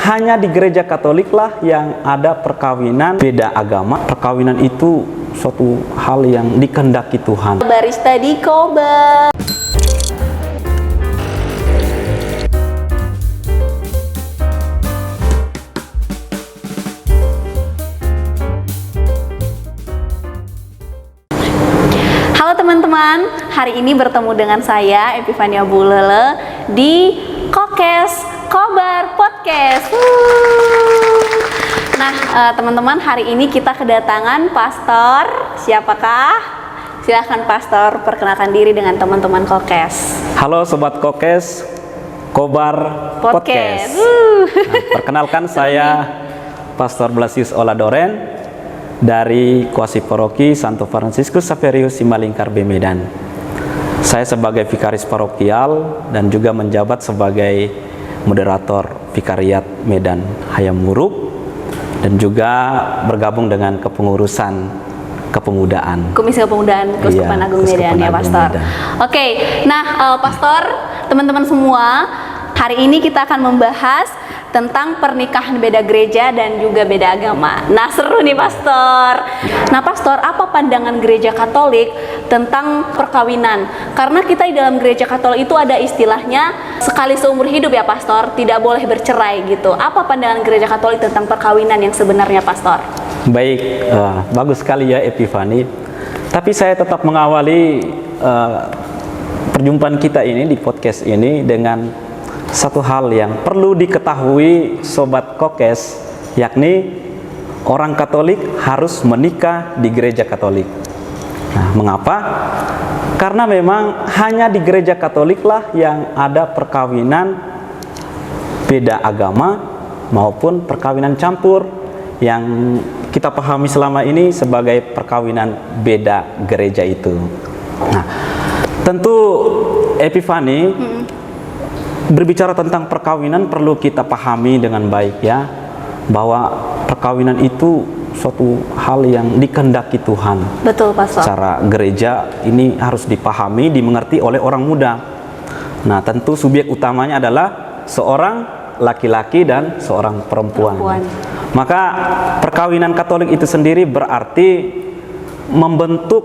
hanya di gereja Katolik lah yang ada perkawinan beda agama. Perkawinan itu suatu hal yang dikehendaki Tuhan. Barista di Kobar. Halo teman-teman, hari ini bertemu dengan saya Epifania Bulele di Kokes Kobar Podcast. Nah, teman-teman, hari ini kita kedatangan pastor. Siapakah? Silahkan pastor perkenalkan diri dengan teman-teman Kokes. Halo sobat Kokes Kobar Podcast. Nah, perkenalkan saya Pastor Blasius Oladoren dari Kuasi Paroki Santo Fransiskus Xaverius Simalingkar B Medan. Saya sebagai vikaris parokial dan juga menjabat sebagai moderator Vikariat Medan Hayam Wuruk dan juga bergabung dengan kepengurusan kepemudaan. Komisi Kepemudaan Keuskupan Agung Medan ya, Pastor. Oke, nah Pastor, teman-teman semua, hari ini kita akan membahas tentang pernikahan beda gereja dan juga beda agama. Nah, seru nih Pastor. Nah Pastor, apa pandangan gereja Katolik tentang perkawinan? Karena kita di dalam gereja Katolik itu ada istilahnya sekali seumur hidup ya Pastor, tidak boleh bercerai gitu. Apa pandangan gereja Katolik tentang perkawinan yang sebenarnya Pastor? Baik, bagus sekali ya Epifani. Tapi saya tetap mengawali perjumpaan kita ini di podcast ini dengan satu hal yang perlu diketahui sobat Kokes, yakni orang Katolik harus menikah di gereja Katolik. Nah, mengapa? Karena memang hanya di gereja Katolik lah yang ada perkawinan beda agama maupun perkawinan campur yang kita pahami selama ini sebagai perkawinan beda gereja itu. Nah, tentu Epifani, berbicara tentang perkawinan perlu kita pahami dengan baik ya, bahwa perkawinan itu suatu hal yang dikehendaki Tuhan. Betul Pastor. Secara gereja ini harus dipahami, dimengerti oleh orang muda. Nah, tentu subjek utamanya adalah seorang laki-laki dan seorang perempuan. Maka perkawinan Katolik itu sendiri berarti membentuk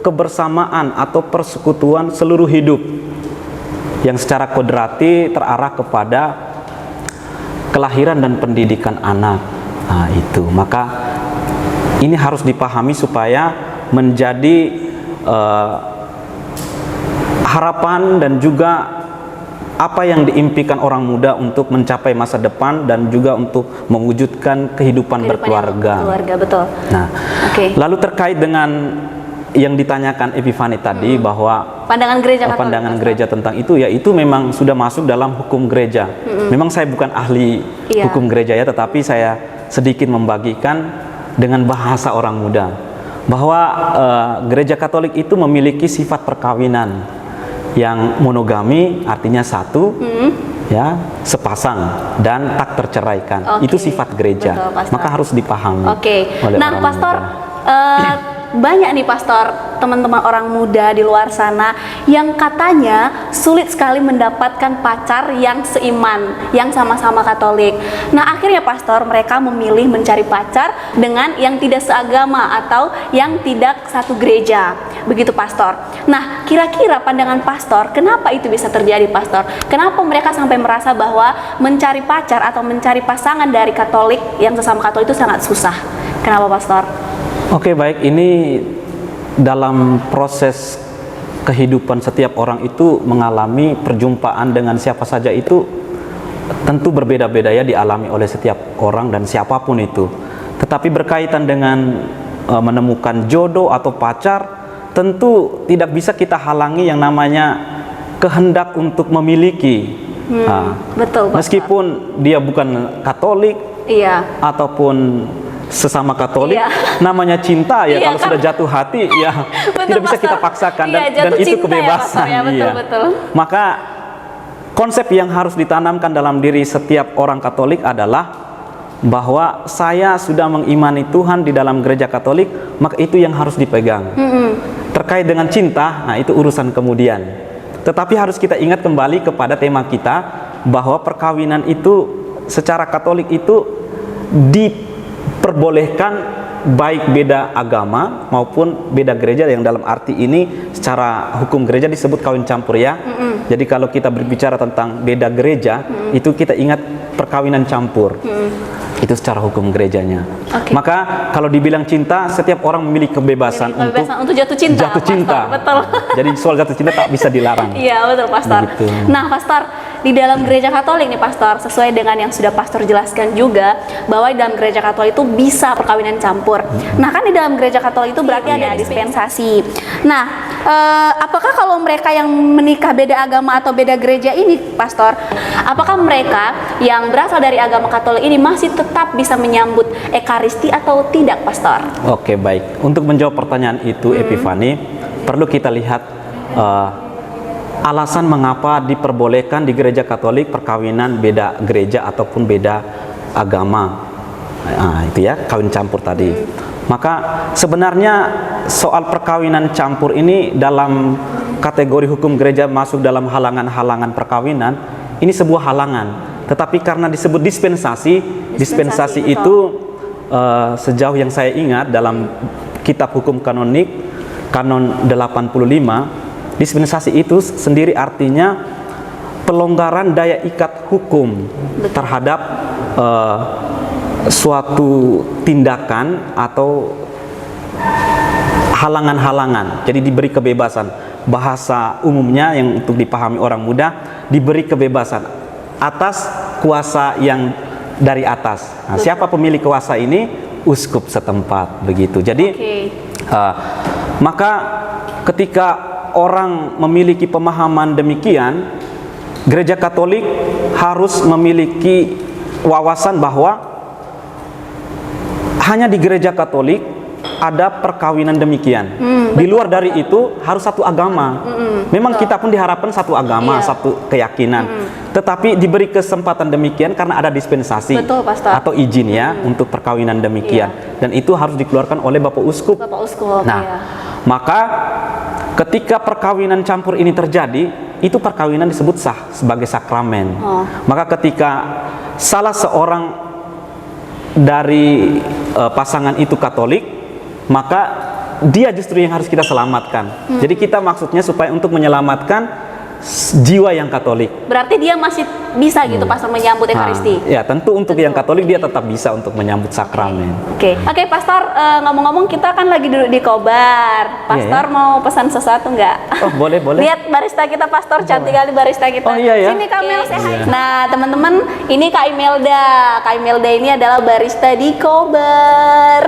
kebersamaan atau persekutuan seluruh hidup yang secara kodrati terarah kepada kelahiran dan pendidikan anak. Nah, itu. Maka ini harus dipahami supaya menjadi harapan dan juga apa yang diimpikan orang muda untuk mencapai masa depan dan juga untuk mewujudkan kehidupan berkeluarga. Keluarga, betul. Nah, lalu terkait dengan yang ditanyakan Epifani tadi bahwa pandangan gereja Katolik, pandangan gereja tentang itu, ya itu memang sudah masuk dalam hukum gereja. Memang saya bukan ahli hukum gereja ya, tetapi saya sedikit membagikan dengan bahasa orang muda bahwa gereja Katolik itu memiliki sifat perkawinan yang monogami, artinya satu, ya, sepasang dan tak terceraikan. Itu sifat gereja. Betul, maka harus dipahami. Oleh nah, orang Pastor, muda. Banyak nih Pastor, teman-teman orang muda di luar sana yang katanya sulit sekali mendapatkan pacar yang seiman, yang sama-sama Katolik. Nah, akhirnya Pastor, mereka memilih mencari pacar dengan yang tidak seagama atau yang tidak satu gereja. Begitu Pastor. Nah, kira-kira pandangan Pastor, kenapa itu bisa terjadi Pastor? Kenapa mereka sampai merasa bahwa mencari pacar atau mencari pasangan dari Katolik yang sesama Katolik itu sangat susah? Kenapa Pastor? Oke, baik, ini dalam proses kehidupan setiap orang itu mengalami perjumpaan dengan siapa saja itu tentu berbeda-beda ya, dialami oleh setiap orang dan siapapun itu. Tetapi berkaitan dengan menemukan jodoh atau pacar, tentu tidak bisa kita halangi yang namanya kehendak untuk memiliki. Betul, Pastor. Meskipun dia bukan Katolik, ataupun sesama Katolik, namanya cinta ya, kalau sudah jatuh hati ya tidak bisa kita paksakan, dan itu kebebasan ya, betul. Maka konsep yang harus ditanamkan dalam diri setiap orang Katolik adalah bahwa saya sudah mengimani Tuhan di dalam gereja Katolik, maka itu yang harus dipegang. Terkait dengan cinta, nah itu urusan kemudian. Tetapi harus kita ingat kembali kepada tema kita, bahwa perkawinan itu secara Katolik itu diperbolehkan baik beda agama maupun beda gereja, yang dalam arti ini secara hukum gereja disebut kawin campur ya. Jadi kalau kita berbicara tentang beda gereja, itu kita ingat perkawinan campur. Itu secara hukum gerejanya. Maka kalau dibilang cinta, setiap orang memiliki kebebasan untuk jatuh cinta. Jatuh cinta. Pastor, betul. Jadi soal jatuh cinta tak bisa dilarang. Iya betul Pastor. Begitu. Nah Pastor, di dalam gereja Katolik nih Pastor, sesuai dengan yang sudah Pastor jelaskan juga, bahwa di dalam gereja Katolik itu bisa perkawinan campur. Nah kan di dalam gereja Katolik itu berarti ada dispensasi. Nah apakah kalau mereka yang menikah beda agama atau beda gereja ini Pastor, apakah mereka yang berasal dari agama Katolik ini masih tetap bisa menyambut Ekaristi atau tidak Pastor? Oke, baik. Untuk menjawab pertanyaan itu Epifani, perlu kita lihat alasan mengapa diperbolehkan di gereja Katolik perkawinan beda gereja ataupun beda agama. Itu ya, kawin campur tadi. Maka sebenarnya soal perkawinan campur ini dalam kategori hukum gereja masuk dalam halangan-halangan perkawinan. Ini sebuah halangan. Tetapi karena disebut dispensasi itu sejauh yang saya ingat dalam kitab hukum kanonik kanon 85, dispensasi itu sendiri artinya pelonggaran daya ikat hukum terhadap suatu tindakan atau halangan-halangan. Jadi diberi kebebasan. Bahasa umumnya yang untuk dipahami orang muda, diberi kebebasan atas kuasa yang dari atas. Nah, siapa pemilik kuasa ini? Uskup setempat, begitu. Jadi maka ketika orang memiliki pemahaman demikian, gereja Katolik harus memiliki wawasan bahwa hanya di gereja Katolik ada perkawinan demikian. Di luar dari itu harus satu agama. Memang kita pun diharapkan satu agama, satu keyakinan. Tetapi diberi kesempatan demikian karena ada dispensasi atau izin ya untuk perkawinan demikian. Dan itu harus dikeluarkan oleh Bapak Uskup. Nah, maka ketika perkawinan campur ini terjadi, itu perkawinan disebut sah sebagai sakramen. Maka ketika salah seorang dari pasangan itu Katolik, maka dia justru yang harus kita selamatkan. Jadi kita maksudnya supaya untuk menyelamatkan jiwa yang Katolik. Berarti dia masih bisa gitu Pastor menyambut Ekaristi. Ya tentu untuk yang Katolik dia tetap bisa untuk menyambut sakramen. Oke, Pastor, ngomong-ngomong kita kan lagi duduk di Kobar. Pastor mau pesan sesuatu nggak? Oh boleh. Lihat barista kita Pastor, cantik kali barista kita. Sini Kak Mel, say hi. Nah teman-teman, ini Kak Imelda. Kak Imelda ini adalah barista di Kobar.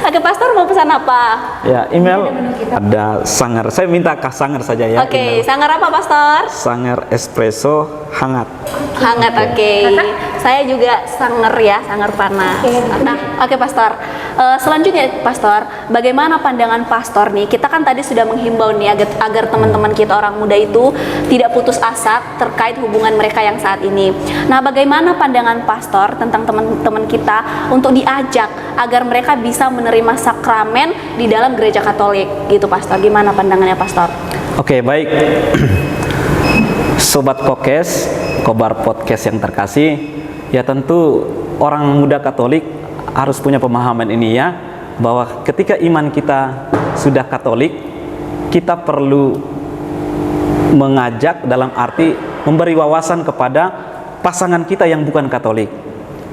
Oke Pastor, mau pesan apa? Ya, email ada sangar. Saya minta Kak sangar saja ya. Oke, sangar apa Pastor? Sangar espresso hangat. Hangat, oke. Saya juga sangar ya, sangar panas. Nah, oke Pastor. Selanjutnya Pastor, bagaimana pandangan Pastor nih? Kita kan tadi sudah menghimbau nih agar teman-teman kita orang muda itu tidak putus asa terkait hubungan mereka yang saat ini. Nah, bagaimana pandangan Pastor tentang teman-teman kita untuk diajak agar mereka bisa menerima sakramen di dalam gereja Katolik gitu Pastor? Gimana pandangannya Pastor? Oke, baik. Sobat Kokes, Kobar Podcast yang terkasih, ya tentu orang muda Katolik harus punya pemahaman ini ya, bahwa ketika iman kita sudah Katolik, kita perlu mengajak dalam arti memberi wawasan kepada pasangan kita yang bukan Katolik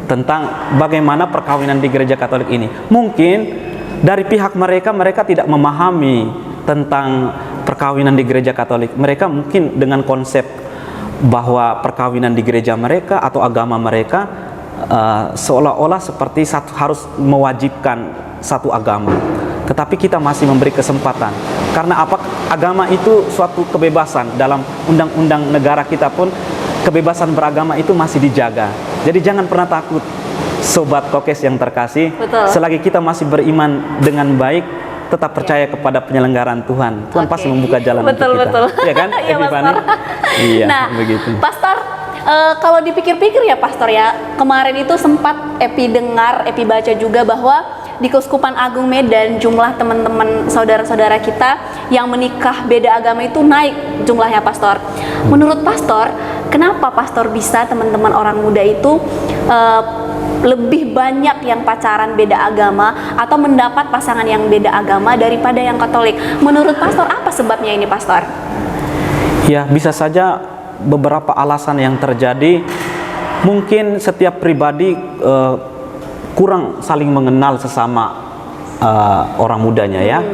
tentang bagaimana perkawinan di gereja Katolik ini. Mungkin dari pihak mereka tidak memahami tentang perkawinan di gereja Katolik. Mereka mungkin dengan konsep bahwa perkawinan di gereja mereka atau agama mereka seolah-olah seperti harus mewajibkan satu agama. Tetapi kita masih memberi kesempatan. Karena apa? Agama itu suatu kebebasan. Dalam undang-undang negara kita pun kebebasan beragama itu masih dijaga. Jadi jangan pernah takut, Sobat Kokes yang terkasih. Selagi kita masih beriman dengan baik, tetap percaya kepada penyelenggaraan Tuhan. Tuhan pasti membuka jalan untuk kita. Iya kan? Iya, nah, begitu. Pastor, kalau dipikir-pikir ya Pastor ya, kemarin itu sempat Epi baca juga bahwa di Keuskupan Agung Medan jumlah teman-teman saudara-saudara kita yang menikah beda agama itu naik jumlahnya Pastor. Menurut Pastor, kenapa pastor bisa teman-teman orang muda itu lebih banyak yang pacaran beda agama atau mendapat pasangan yang beda agama daripada yang Katolik? Menurut pastor apa sebabnya ini, pastor? Ya, bisa saja beberapa alasan yang terjadi. Mungkin setiap pribadi kurang saling mengenal sesama orang mudanya ya.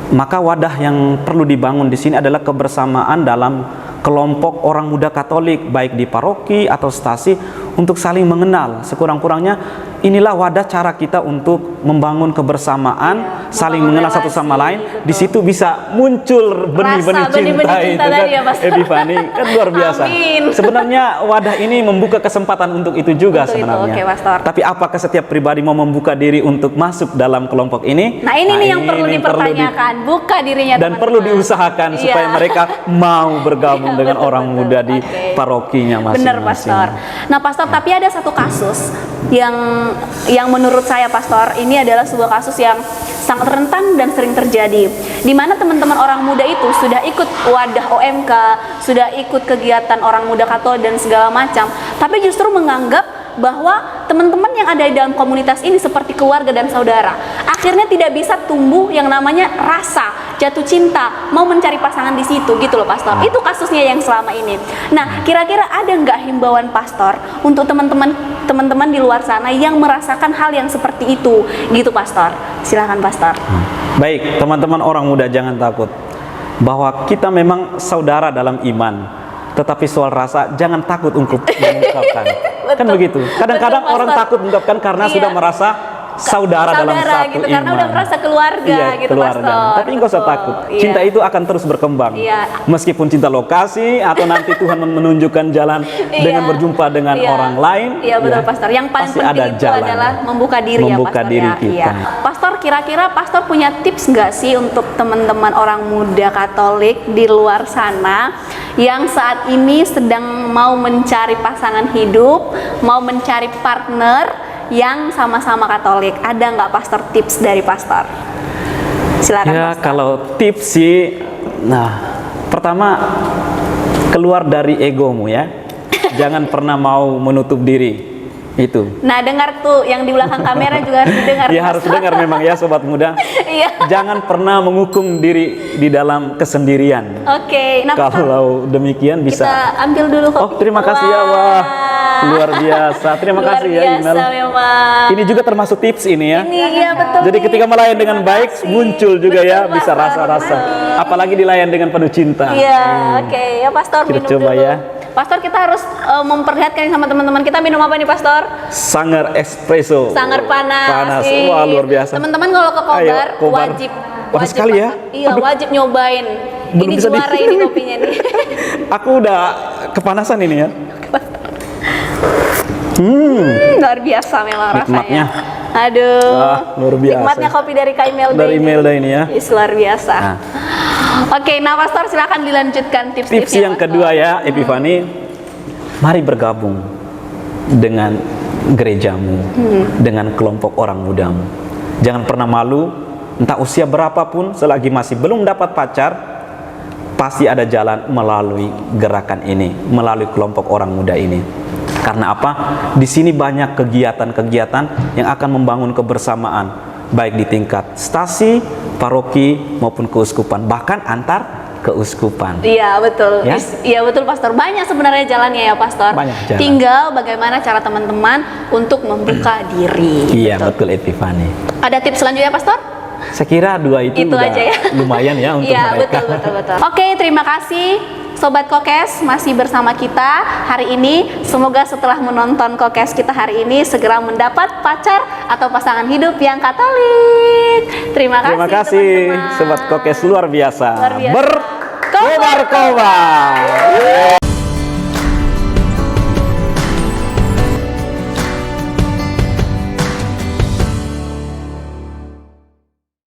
Maka wadah yang perlu dibangun di sini adalah kebersamaan dalam kelompok orang muda Katolik, baik di paroki atau stasi, untuk saling mengenal. Sekurang-kurangnya inilah wadah cara kita untuk membangun kebersamaan, saling mengenal satu sama lain. Di situ bisa muncul benih-benih cinta itu kan, Epifani, kan luar biasa. Amin. Sebenarnya wadah ini membuka kesempatan untuk itu juga sebenarnya. Oke, pastor. Tapi apakah setiap pribadi mau membuka diri untuk masuk dalam kelompok ini? Nah, ini nih yang perlu dipertanyakan, buka dirinya dan teman-teman. perlu diusahakan supaya mereka mau bergabung dengan betul, orang betul. muda di parokinya masing-masing. Benar, pastor. Nah, pastor, tapi ada satu kasus yang menurut saya, pastor, ini adalah sebuah kasus yang sangat rentan dan sering terjadi, di mana teman-teman orang muda itu sudah ikut wadah OMK, sudah ikut kegiatan orang muda Katolik dan segala macam, tapi justru menganggap bahwa teman-teman yang ada di dalam komunitas ini seperti keluarga dan saudara. Akhirnya tidak bisa tumbuh yang namanya rasa jatuh cinta, mau mencari pasangan di situ, gitu loh, pastor. Itu kasusnya yang selama ini. Nah, kira-kira ada nggak himbauan pastor untuk teman-teman di luar sana yang merasakan hal yang seperti itu, gitu, pastor? Silakan, pastor. Baik, teman-teman orang muda, jangan takut bahwa kita memang saudara dalam iman. Tetapi soal rasa jangan takut untuk mengungkapkan. Kan begitu. Kadang-kadang orang takut mengungkapkan karena sudah merasa saudara dalam satu gitu, iman. Karena udah merasa keluarga, gitu, keluarga. pastor. Tapi enggak usah takut. Cinta itu akan terus berkembang. Meskipun cinta lokasi atau nanti Tuhan menunjukkan jalan dengan berjumpa dengan orang lain. Iya, betul, pastor. Yang paling pasti penting ada itu jalan. adalah membuka diri, membuka ya, pastor. Diri kita. Iya. Pastor, kira-kira pastor punya tips nggak sih untuk teman-teman orang muda Katolik di luar sana yang saat ini sedang mau mencari pasangan hidup, mau mencari partner yang sama-sama Katolik? Ada nggak, pastor, tips dari pastor? Silakan, ya, pastor. kalau tips sih, nah, pertama, keluar dari egomu ya. Jangan pernah mau menutup diri. Itu. Nah, dengar tuh yang di belakang kamera juga harus didengar. Ya, harus dengar memang ya, sobat muda. Iya. Jangan pernah menghukum diri di dalam kesendirian. Oke, nah, kalau demikian bisa. Kita ambil dulu kopi. Oh, terima kasih ya, wah, luar biasa. Terima kasih ya, Imel. Memang. Ini juga termasuk tips ini ya. Ini iya, betul. Jadi ketika melayan dengan baik, muncul juga ya, Betul, bisa pastor. rasa-rasa. Apalagi dilayan dengan penuh cinta. Iya, oke. Ya, pastor, Kita minum coba dulu. ya. Pastor, kita harus memperlihatkan sama teman-teman kita minum apa nih, pastor? Sangar espresso. Sangar panas. Panas. Wah, luar biasa. Teman-teman kalau ke Kobar, Ayo, Kobar. wajib sekali ya. Iya, wajib nyobain. Belum Ini bisa juara ini kopinya nih. Aku udah kepanasan ini ya. Luar biasa memang Nikmatnya. rasanya. Aduh. Luar biasa. Nikmatnya kopi dari Kak Imelda. Dari Imelda ini ya. Yes, luar biasa. Nah. Oke, nah, pastor, silakan dilanjutkan tips-tipsnya. Tips yang kedua ya, Epifani, mari bergabung dengan gerejamu, dengan kelompok orang mudamu. Jangan pernah malu, entah usia berapapun, selagi masih belum dapat pacar, pasti ada jalan melalui gerakan ini, melalui kelompok orang muda ini. Karena apa? Di sini banyak kegiatan-kegiatan yang akan membangun kebersamaan, baik di tingkat stasi, paroki maupun keuskupan, bahkan antar keuskupan. Iya, betul. Ya? Iya, betul, pastor. Banyak sebenarnya jalannya ya, pastor. Banyak jalan. Tinggal bagaimana cara teman-teman untuk membuka diri. Iya, betul, Epifani. Ada tips selanjutnya, pastor? Saya kira dua itu udah aja ya. lumayan ya untuk Iya, mereka. betul. Oke, terima kasih Sobat Kokes masih bersama kita hari ini. Semoga setelah menonton Kokes kita hari ini segera mendapat pacar atau pasangan hidup yang Katolik. Terima kasih, teman-teman. Sobat Kokes luar biasa. Luar biasa. Berkobar-kobar.